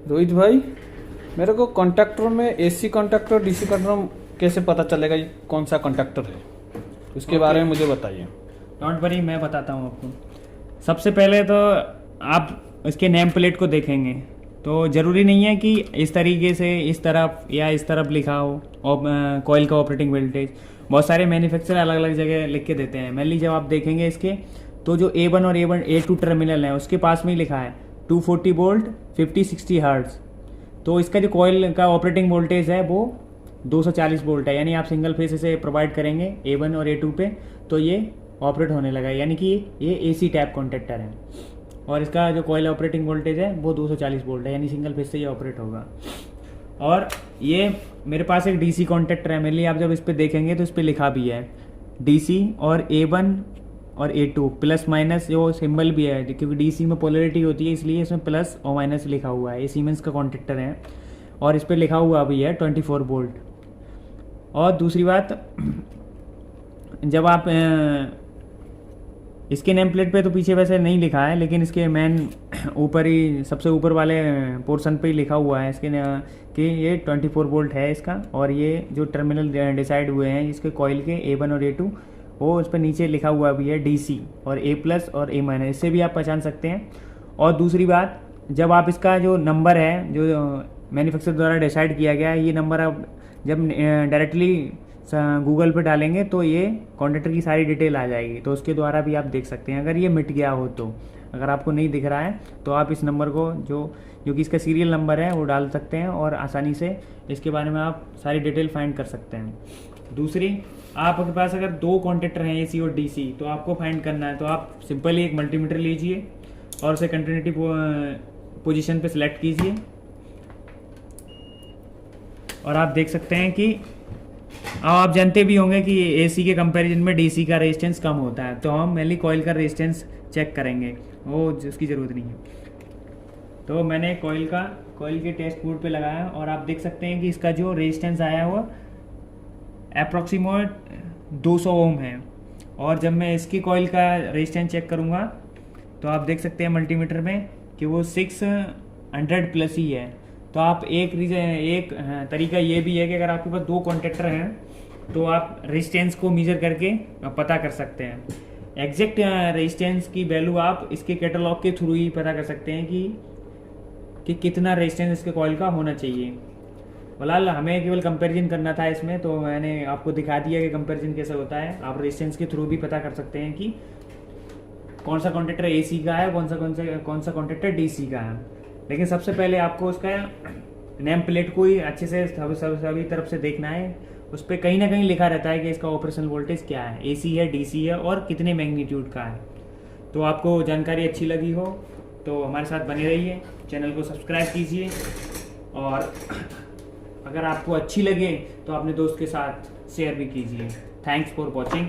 रोहित भाई, मेरे को कॉन्ट्रैक्टर में एसी कॉन्ट्रैक्टर डीसी कॉन्ट्रैक्टर कैसे पता चलेगा ये कौन सा कॉन्ट्रैक्टर है? उसके बारे में मुझे बताइए। डोंट वरी, मैं बताता हूँ आपको। सबसे पहले तो आप इसके नेम प्लेट को देखेंगे तो ज़रूरी नहीं है कि इस तरीके से इस तरफ या इस तरफ लिखा हो कॉइल का ऑपरेटिंग वोल्टेज। बहुत सारे मैन्युफैक्चरर अलग अलग जगह लिख के देते हैं। मेनली जब आप देखेंगे इसके तो जो A1 और A2 टर्मिनल है उसके पास में ही लिखा है 240 वोल्ट 50-60 हर्ट्ज। तो इसका जो कॉइल का ऑपरेटिंग वोल्टेज है वो 240 वोल्ट है। यानी आप सिंगल फेस से प्रोवाइड करेंगे A1 और A2 पे तो ये ऑपरेट होने लगा, यानी कि ये AC टाइप कॉन्टेक्टर है। और इसका जो कॉइल ऑपरेटिंग वोल्टेज है वो 240 वोल्ट है, यानी सिंगल फेस से ये ऑपरेट होगा। और ये मेरे पास एक DC कॉन्टेक्टर है। मेनली आप जब इस पर देखेंगे तो इस पर लिखा भी है DC और A1 और A2 प्लस माइनस जो सिंबल भी है, क्योंकि DC में पोलरिटी होती है इसलिए इसमें प्लस और माइनस लिखा हुआ है। ये सीमेंस का कॉन्टेक्टर है और इस पर लिखा हुआ भी है 24 वोल्ट। और दूसरी बात, जब आप इसके नेम प्लेट पे तो पीछे वैसे नहीं लिखा है, लेकिन इसके मेन ऊपर ही सबसे ऊपर वाले पोर्शन पे ही लिखा हुआ है इसके कि ये 24 वोल्ट है इसका। और ये जो टर्मिनल डिसाइड हुए हैं इसके कॉइल के A1 और A2 वो उस पर नीचे लिखा हुआ भी है DC और A+ और A-। इससे भी आप पहचान सकते हैं। और दूसरी बात, जब आप इसका जो नंबर है जो मैन्युफैक्चरर द्वारा डिसाइड किया गया है, ये नंबर आप जब डायरेक्टली गूगल पे डालेंगे तो ये कॉन्ट्रैक्टर की सारी डिटेल आ जाएगी, तो उसके द्वारा भी आप देख सकते हैं। अगर ये मिट गया हो तो, अगर आपको नहीं दिख रहा है तो आप इस नंबर को जो कि इसका सीरियल नंबर है वो डाल सकते हैं और आसानी से इसके बारे में आप सारी डिटेल फाइंड कर सकते हैं। दूसरी, आपके पास अगर दो कॉन्ट्रैक्टर हैं AC और DC तो आपको फाइंड करना है तो आप सिंपली एक मल्टीमीटर लीजिए और उसे कंटिन्यूटी पोजीशन पे सिलेक्ट कीजिए और आप देख सकते हैं कि अब आप जानते भी होंगे कि AC के कंपैरिजन में DC का रेजिस्टेंस कम होता है, तो हम मेनली कॉइल का रेजिस्टेंस चेक करेंगे, वो उसकी ज़रूरत नहीं है। तो मैंने कॉइल के टेस्ट बोर्ड पे लगाया और आप देख सकते हैं कि इसका जो रेजिस्टेंस आया हुआ अप्रॉक्सीमेट 200 ओम है। और जब मैं इसकी कॉइल का रेजिस्टेंस चेक करूँगा तो आप देख सकते हैं मल्टीमीटर में कि वो 600 प्लस ही है। तो आप एक तरीका ये भी है कि अगर आपके पास दो कॉन्ट्रैक्टर हैं तो आप रेजिस्टेंस को मेजर करके पता कर सकते हैं। एग्जैक्ट रेजिस्टेंस की वैल्यू आप इसके कैटलॉग के थ्रू ही पता कर सकते हैं कि कितना रेजिस्टेंस इसके कॉइल का होना चाहिए। फिलहाल हमें केवल कंपैरिजन करना था इसमें, तो मैंने आपको दिखा दिया कि कंपैरिजन कैसे होता है। आप रेजिस्टेंस के थ्रू भी पता कर सकते हैं कि कौन सा कॉन्ट्रैक्टर AC का है, कौन सा कॉन्ट्रैक्टर DC का है। लेकिन सबसे पहले आपको उसका नेम प्लेट को ही अच्छे से सभी तरफ से देखना है। उस पर कहीं ना कहीं लिखा रहता है कि इसका ऑपरेशनल वोल्टेज क्या है, AC है, DC है और कितने मैग्नीट्यूड का है। तो आपको जानकारी अच्छी लगी हो तो हमारे साथ बने रहिए, चैनल को सब्सक्राइब कीजिए और अगर आपको अच्छी लगे तो अपने दोस्त के साथ शेयर भी कीजिए। Thanks for watching.